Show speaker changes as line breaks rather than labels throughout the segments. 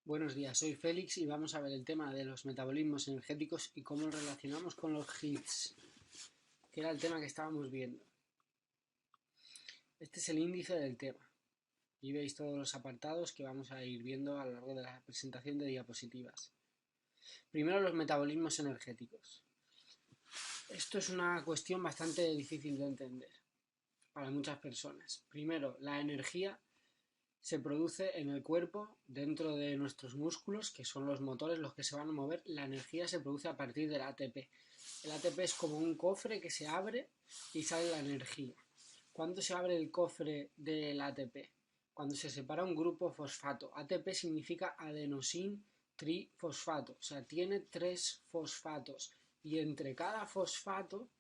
Buenos días, soy Félix y vamos a ver el tema de los metabolismos energéticos y cómo los relacionamos con los HIITs, que era el tema que estábamos viendo. Este es el índice del tema y veis todos los apartados que vamos a ir viendo a lo largo de la presentación de diapositivas. Primero, los metabolismos energéticos. Esto es una cuestión bastante difícil de entender para muchas personas. Primero, la energía se produce en el cuerpo, dentro de nuestros músculos, que son los motores los que se van a mover. La energía se produce a partir del ATP. El ATP es como un cofre que se abre y sale la energía. ¿Cuándo se abre el cofre del ATP? Cuando se separa un grupo fosfato. ATP significa adenosin trifosfato, o sea, tiene 3 fosfatos y entre cada fosfato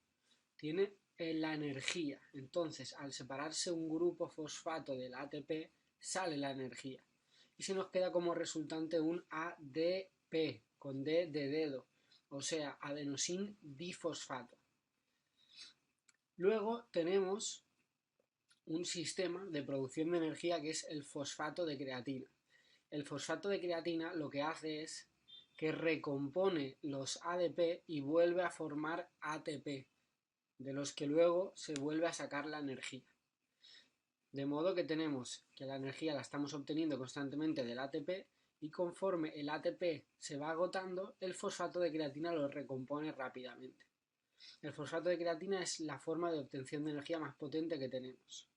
tiene la energía. Entonces, al separarse un grupo fosfato del ATP, sale la energía. Y se nos queda como resultante un ADP, con D de dedo, o sea, adenosin difosfato. Luego tenemos un sistema de producción de energía que es el fosfato de creatina. El fosfato de creatina lo que hace es que recompone los ADP y vuelve a formar ATP, de los que luego se vuelve a sacar la energía. De modo que tenemos que la energía la estamos obteniendo constantemente del ATP y conforme el ATP se va agotando, el fosfato de creatina lo recompone rápidamente. El fosfato de creatina es la forma de obtención de energía más potente que tenemos.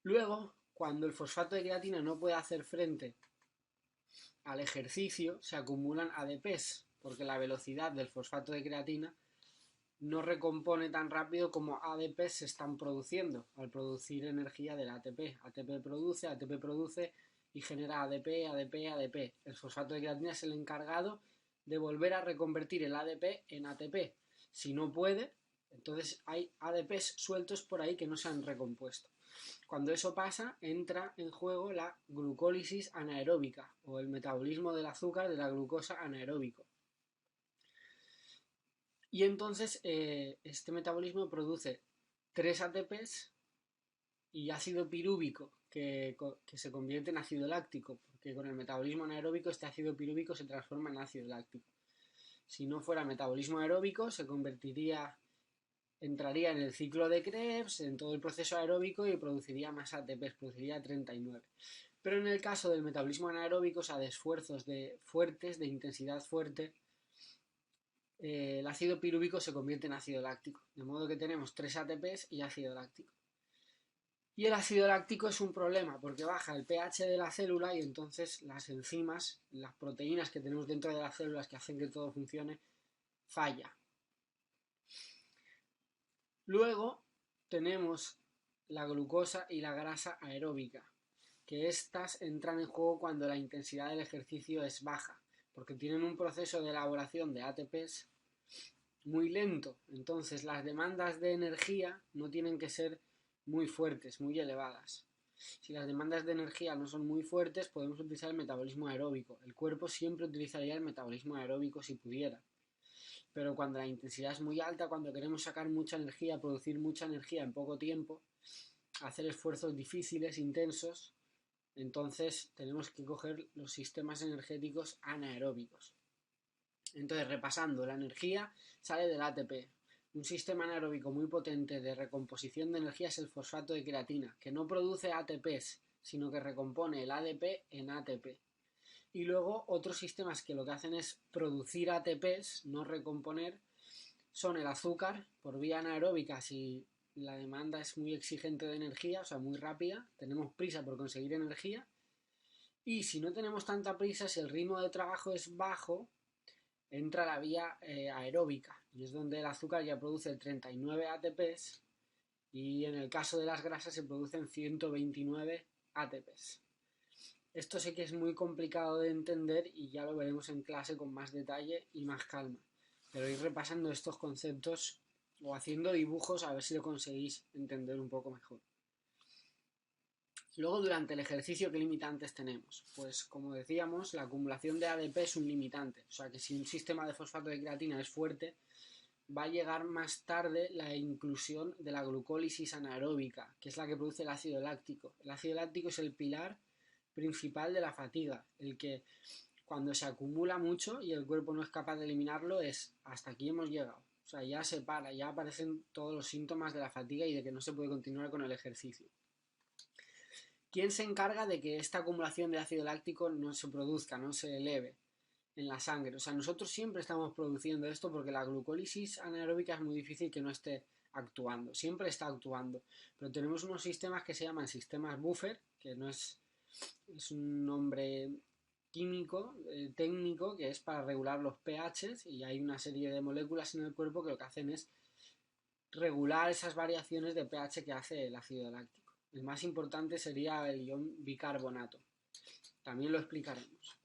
Luego, cuando el fosfato de creatina no puede hacer frente al ejercicio, se acumulan ADPs, porque la velocidad del fosfato de creatina no recompone tan rápido como ADP se están produciendo al producir energía del ATP. ATP produce y genera ADP, ADP, ADP. El fosfato de creatina es el encargado de volver a reconvertir el ADP en ATP. Si no puede, entonces hay ADPs sueltos por ahí que no se han recompuesto. Cuando eso pasa, entra en juego la glucólisis anaeróbica o el metabolismo del azúcar de la glucosa anaeróbico. Y entonces este metabolismo produce 3 ATPs y ácido pirúvico que se convierte en ácido láctico, porque con el metabolismo anaeróbico este ácido pirúvico se transforma en ácido láctico. Si no fuera metabolismo aeróbico entraría en el ciclo de Krebs, en todo el proceso aeróbico y produciría más ATPs, produciría 39. Pero en el caso del metabolismo anaeróbico, o sea, de esfuerzos fuertes, de intensidad fuerte, el ácido pirúvico se convierte en ácido láctico, de modo que tenemos 3 ATPs y ácido láctico. Y el ácido láctico es un problema porque baja el pH de la célula y entonces las enzimas, las proteínas que tenemos dentro de las células que hacen que todo funcione, falla. Luego tenemos la glucosa y la grasa aeróbica, que estas entran en juego cuando la intensidad del ejercicio es baja, porque tienen un proceso de elaboración de ATPs muy lento. Entonces las demandas de energía no tienen que ser muy fuertes, muy elevadas. Si las demandas de energía no son muy fuertes, podemos utilizar el metabolismo aeróbico. El cuerpo siempre utilizaría el metabolismo aeróbico si pudiera. Pero cuando la intensidad es muy alta, cuando queremos sacar mucha energía, producir mucha energía en poco tiempo, hacer esfuerzos difíciles, intensos, entonces tenemos que coger los sistemas energéticos anaeróbicos. Entonces, repasando, la energía sale del ATP. Un sistema anaeróbico muy potente de recomposición de energía es el fosfato de creatina, que no produce ATPs, sino que recompone el ADP en ATP. Y luego otros sistemas que lo que hacen es producir ATPs, no recomponer, son el azúcar por vía anaeróbica. Si la demanda es muy exigente de energía, o sea, muy rápida, tenemos prisa por conseguir energía. Y si no tenemos tanta prisa, si el ritmo de trabajo es bajo, entra la vía aeróbica y es donde el azúcar ya produce 39 ATPs y en el caso de las grasas se producen 129 ATPs. Esto sé que es muy complicado de entender y ya lo veremos en clase con más detalle y más calma, pero ir repasando estos conceptos o haciendo dibujos a ver si lo conseguís entender un poco mejor. Luego, durante el ejercicio, ¿qué limitantes tenemos? Pues, como decíamos, la acumulación de ADP es un limitante. O sea, que si un sistema de fosfato de creatina es fuerte, va a llegar más tarde la inclusión de la glucólisis anaeróbica, que es la que produce el ácido láctico. El ácido láctico es el pilar principal de la fatiga, el que cuando se acumula mucho y el cuerpo no es capaz de eliminarlo es hasta aquí hemos llegado. O sea, ya se para, ya aparecen todos los síntomas de la fatiga y de que no se puede continuar con el ejercicio. ¿Quién se encarga de que esta acumulación de ácido láctico no se produzca, no se eleve en la sangre? O sea, nosotros siempre estamos produciendo esto porque la glucólisis anaeróbica es muy difícil que no esté actuando, siempre está actuando, pero tenemos unos sistemas que se llaman sistemas buffer, que no es un nombre químico, técnico, que es para regular los pHs, y hay una serie de moléculas en el cuerpo que lo que hacen es regular esas variaciones de pH que hace el ácido láctico. El más importante sería el ion bicarbonato. También lo explicaremos.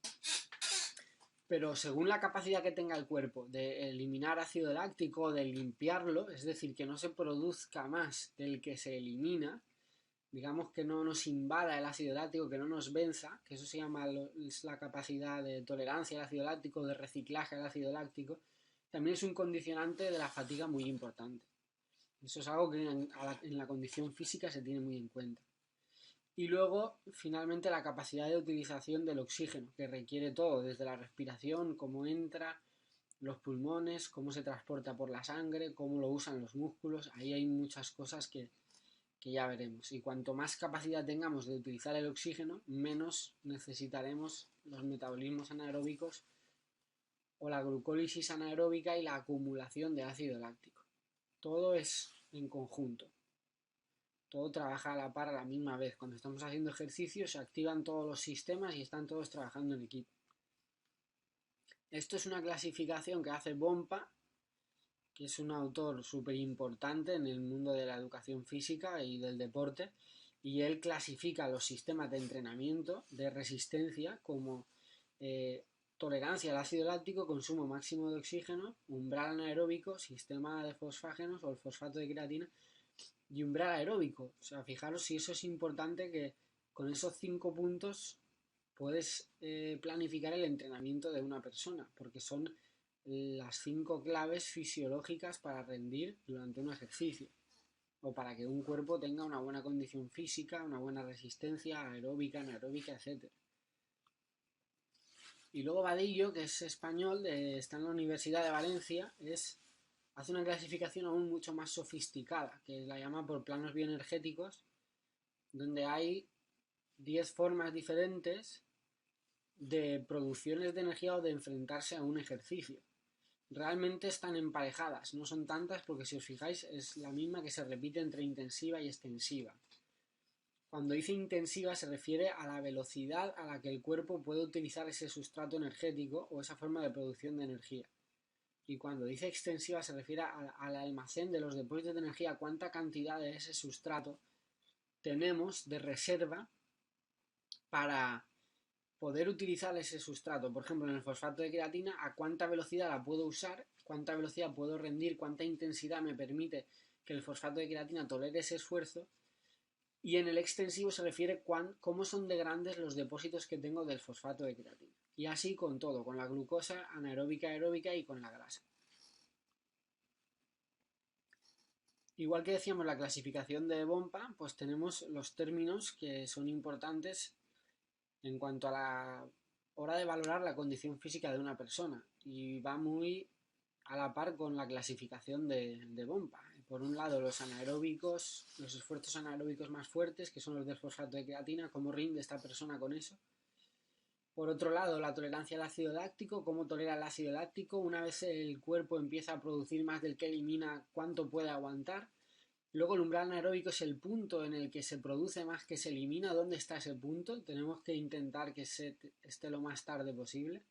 Pero según la capacidad que tenga el cuerpo de eliminar ácido láctico, de limpiarlo, es decir, que no se produzca más del que se elimina, digamos que no nos invada el ácido láctico, que no nos venza, que eso se llama es la capacidad de tolerancia al ácido láctico, de reciclaje al ácido láctico, también es un condicionante de la fatiga muy importante. Eso es algo que en la condición física se tiene muy en cuenta. Y luego, finalmente, la capacidad de utilización del oxígeno, que requiere todo, desde la respiración, cómo entra, los pulmones, cómo se transporta por la sangre, cómo lo usan los músculos. Ahí hay muchas cosas que ya veremos. Y cuanto más capacidad tengamos de utilizar el oxígeno, menos necesitaremos los metabolismos anaeróbicos o la glucólisis anaeróbica y la acumulación de ácido láctico. Todo es en conjunto. Todo trabaja a la par a la misma vez. Cuando estamos haciendo ejercicio se activan todos los sistemas y están todos trabajando en equipo. Esto es una clasificación que hace Bompa, que es un autor súper importante en el mundo de la educación física y del deporte, y él clasifica los sistemas de entrenamiento de resistencia como tolerancia al ácido láctico, consumo máximo de oxígeno, umbral anaeróbico, sistema de fosfágenos o el fosfato de creatina, y umbral aeróbico. O sea, fijaros si eso es importante, que con esos 5 puntos puedes planificar el entrenamiento de una persona, porque son las 5 claves fisiológicas para rendir durante un ejercicio o para que un cuerpo tenga una buena condición física, una buena resistencia aeróbica, anaeróbica, etc. Y luego Vadillo, que es español, está en la Universidad de Valencia, hace una clasificación aún mucho más sofisticada, que la llama por planos bioenergéticos, donde hay 10 formas diferentes de producciones de energía o de enfrentarse a un ejercicio. Realmente están emparejadas, no son tantas porque si os fijáis es la misma que se repite entre intensiva y extensiva. Cuando dice intensiva se refiere a la velocidad a la que el cuerpo puede utilizar ese sustrato energético o esa forma de producción de energía. Y cuando dice extensiva se refiere al almacén de los depósitos de energía, cuánta cantidad de ese sustrato tenemos de reserva para poder utilizar ese sustrato. Por ejemplo, en el fosfato de creatina, a cuánta velocidad la puedo usar, cuánta velocidad puedo rendir, cuánta intensidad me permite que el fosfato de creatina tolere ese esfuerzo. Y en el extensivo se refiere cómo son de grandes los depósitos que tengo del fosfato de creatina. Y así con todo, con la glucosa anaeróbica, aeróbica y con la grasa. Igual que decíamos la clasificación de Bompa, pues tenemos los términos que son importantes en cuanto a la hora de valorar la condición física de una persona, y va muy a la par con la clasificación de Bompa. Por un lado, los anaeróbicos, los esfuerzos anaeróbicos más fuertes, que son los del fosfato de creatina, cómo rinde esta persona con eso. Por otro lado, la tolerancia al ácido láctico, cómo tolera el ácido láctico, una vez el cuerpo empieza a producir más del que elimina, cuánto puede aguantar. Luego el umbral anaeróbico es el punto en el que se produce más que se elimina. ¿Dónde está ese punto? Tenemos que intentar que esté lo más tarde posible.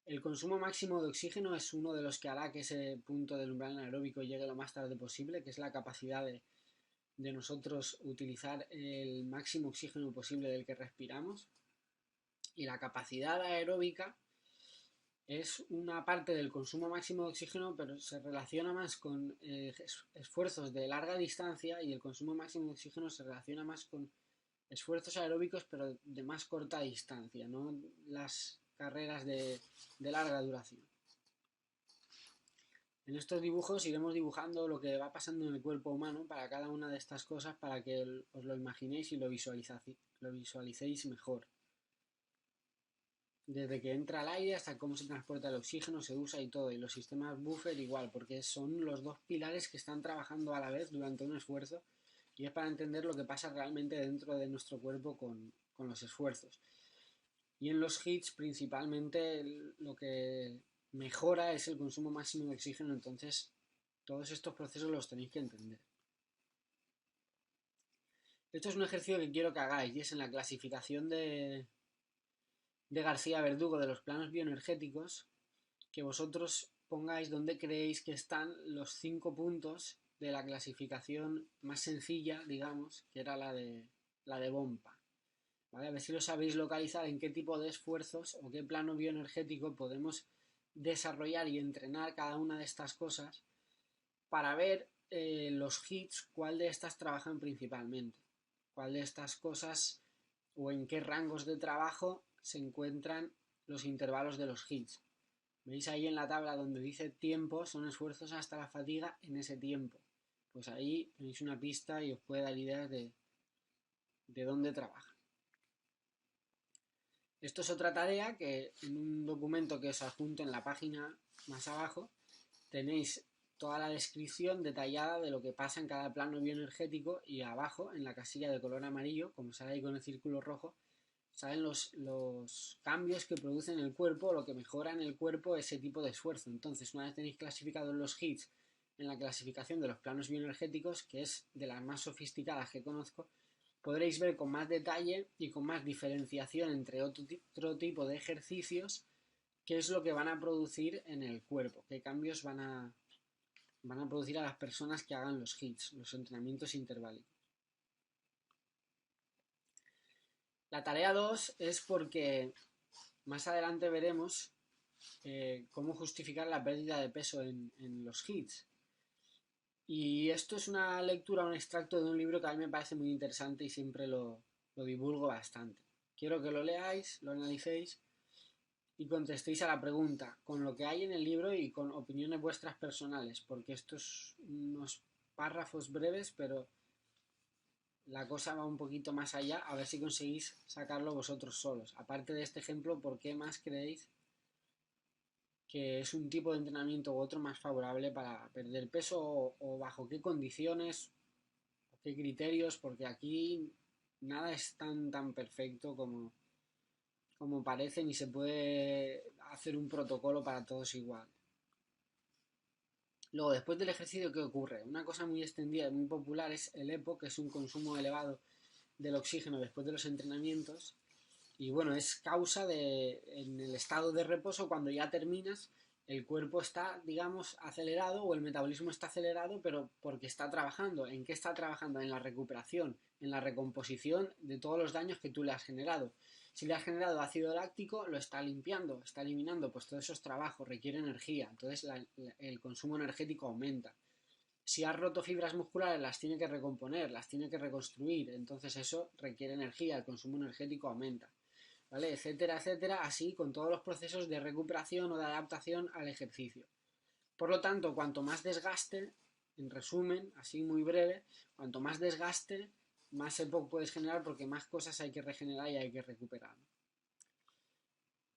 El consumo máximo de oxígeno es uno de los que hará que ese punto del umbral anaeróbico llegue lo más tarde posible, que es la capacidad de nosotros utilizar el máximo oxígeno posible del que respiramos. Y la capacidad aeróbica es una parte del consumo máximo de oxígeno, pero se relaciona más con esfuerzos de larga distancia, y el consumo máximo de oxígeno se relaciona más con esfuerzos aeróbicos, pero de más corta distancia, no las carreras de larga duración. En estos dibujos iremos dibujando lo que va pasando en el cuerpo humano para cada una de estas cosas para que os lo imaginéis y lo visualicéis mejor. Desde que entra el aire hasta cómo se transporta el oxígeno, se usa y todo. Y los sistemas buffer igual, porque son los dos pilares que están trabajando a la vez durante un esfuerzo y es para entender lo que pasa realmente dentro de nuestro cuerpo con los esfuerzos. Y en los hits principalmente lo que mejora es el consumo máximo de oxígeno, entonces todos estos procesos los tenéis que entender. Esto es un ejercicio que quiero que hagáis y es en la clasificación de García Verdugo de los planos bioenergéticos, que vosotros pongáis dónde creéis que están los 5 puntos de la clasificación más sencilla, digamos, que era la de Bompa. ¿Vale? A ver si lo sabéis localizar en qué tipo de esfuerzos o qué plano bioenergético podemos desarrollar y entrenar cada una de estas cosas para ver los hits, cuál de estas trabajan principalmente, cuál de estas cosas o en qué rangos de trabajo se encuentran los intervalos de los hits. Veis ahí en la tabla donde dice tiempo, son esfuerzos hasta la fatiga en ese tiempo. Pues ahí tenéis una pista y os puede dar ideas de dónde trabaja. Esto es otra tarea que en un documento que os adjunto en la página más abajo tenéis toda la descripción detallada de lo que pasa en cada plano bioenergético y abajo en la casilla de color amarillo, como sale ahí con el círculo rojo, salen los cambios que produce en el cuerpo, lo que mejora en el cuerpo ese tipo de esfuerzo. Entonces, una vez tenéis clasificado los hits en la clasificación de los planos bioenergéticos, que es de las más sofisticadas que conozco, podréis ver con más detalle y con más diferenciación entre otro tipo de ejercicios qué es lo que van a producir en el cuerpo, qué cambios van a producir a las personas que hagan los hits, los entrenamientos interválicos. La tarea 2 es porque más adelante veremos cómo justificar la pérdida de peso en los hits. Y esto es una lectura, un extracto de un libro que a mí me parece muy interesante y siempre lo divulgo bastante. Quiero que lo leáis, lo analicéis y contestéis a la pregunta con lo que hay en el libro y con opiniones vuestras personales, porque estos unos párrafos breves, pero la cosa va un poquito más allá, a ver si conseguís sacarlo vosotros solos. Aparte de este ejemplo, ¿por qué más creéis que es un tipo de entrenamiento u otro más favorable para perder peso o bajo qué condiciones, o qué criterios? Porque aquí nada es tan perfecto como parece, ni se puede hacer un protocolo para todos igual. Luego, después del ejercicio, ¿qué ocurre? Una cosa muy extendida y muy popular es el EPO, que es un consumo elevado del oxígeno después de los entrenamientos. Y bueno, es causa de, en el estado de reposo, cuando ya terminas, el cuerpo está, digamos, acelerado o el metabolismo está acelerado, pero porque está trabajando. ¿En qué está trabajando? En la recuperación, en la recomposición de todos los daños que tú le has generado. Si le has generado ácido láctico, lo está limpiando, está eliminando, pues todos esos trabajos requieren energía, entonces el consumo energético aumenta. Si has roto fibras musculares, las tiene que recomponer, las tiene que reconstruir, entonces eso requiere energía, el consumo energético aumenta. ¿Vale? Etcétera, etcétera, así con todos los procesos de recuperación o de adaptación al ejercicio. Por lo tanto, cuanto más desgaste, en resumen, así muy breve, cuanto más desgaste, más EPOC puedes generar porque más cosas hay que regenerar y hay que recuperar.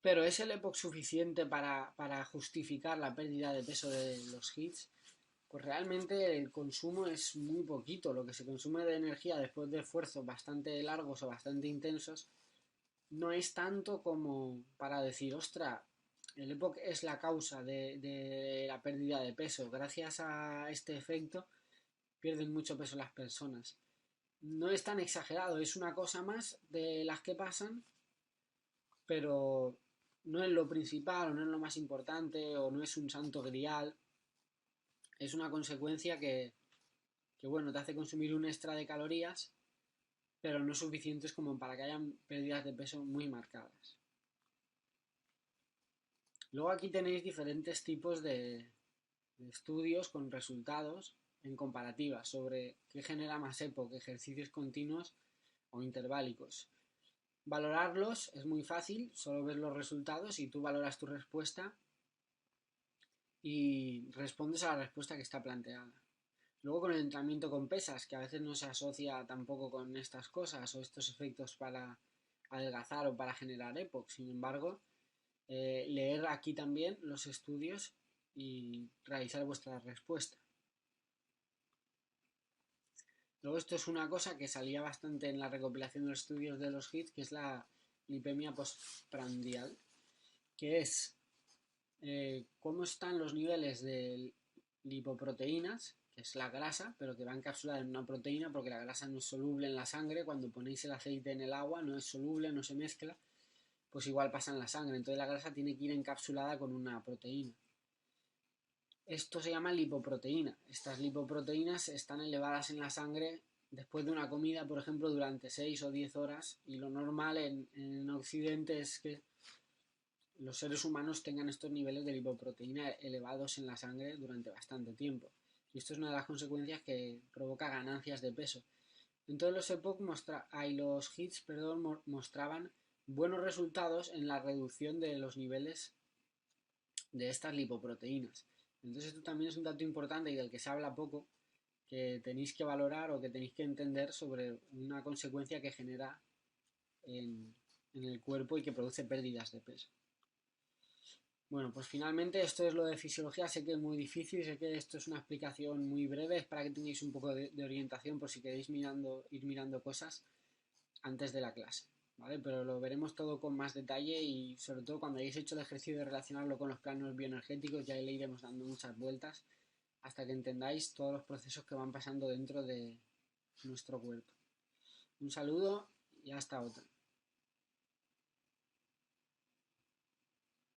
Pero ¿es el EPOC suficiente para justificar la pérdida de peso de los hits? Pues realmente el consumo es muy poquito. Lo que se consume de energía después de esfuerzos bastante largos o bastante intensos no es tanto como para decir, ostra, el EPOC es la causa de la pérdida de peso. Gracias a este efecto pierden mucho peso las personas. No es tan exagerado, es una cosa más de las que pasan, pero no es lo principal o no es lo más importante o no es un santo grial. Es una consecuencia que bueno, te hace consumir un extra de calorías, pero no suficientes como para que hayan pérdidas de peso muy marcadas. Luego aquí tenéis diferentes tipos de estudios con resultados en comparativa sobre qué genera más EPOC, ejercicios continuos o interválicos. Valorarlos es muy fácil, solo ves los resultados y tú valoras tu respuesta y respondes a la respuesta que está planteada. Luego con el entrenamiento con pesas, que a veces no se asocia tampoco con estas cosas o estos efectos para adelgazar o para generar EPOC. Sin embargo, leer aquí también los estudios y realizar vuestra respuesta. Luego esto es una cosa que salía bastante en la recopilación de los estudios de los HIIT, que es la lipemia postprandial, que es cómo están los niveles de lipoproteínas, que es la grasa, pero que va encapsulada en una proteína, porque la grasa no es soluble en la sangre. Cuando ponéis el aceite en el agua no es soluble, no se mezcla, pues igual pasa en la sangre. Entonces la grasa tiene que ir encapsulada con una proteína. Esto se llama lipoproteína. Estas lipoproteínas están elevadas en la sangre después de una comida, por ejemplo, durante 6 o 10 horas, y lo normal en Occidente es que los seres humanos tengan estos niveles de lipoproteína elevados en la sangre durante bastante tiempo. Y esto es una de las consecuencias que provoca ganancias de peso. Entonces los EPOC los HIITs, mostraban buenos resultados en la reducción de los niveles de estas lipoproteínas. Entonces esto también es un dato importante y del que se habla poco, que tenéis que valorar o que tenéis que entender sobre una consecuencia que genera en el cuerpo y que produce pérdidas de peso. Bueno, pues finalmente esto es lo de fisiología. Sé que es muy difícil, sé que esto es una explicación muy breve, es para que tengáis un poco de orientación por si queréis ir mirando cosas antes de la clase, ¿vale? Pero lo veremos todo con más detalle y sobre todo cuando hayáis hecho el ejercicio de relacionarlo con los planos bioenergéticos ya le iremos dando muchas vueltas hasta que entendáis todos los procesos que van pasando dentro de nuestro cuerpo. Un saludo y hasta otra.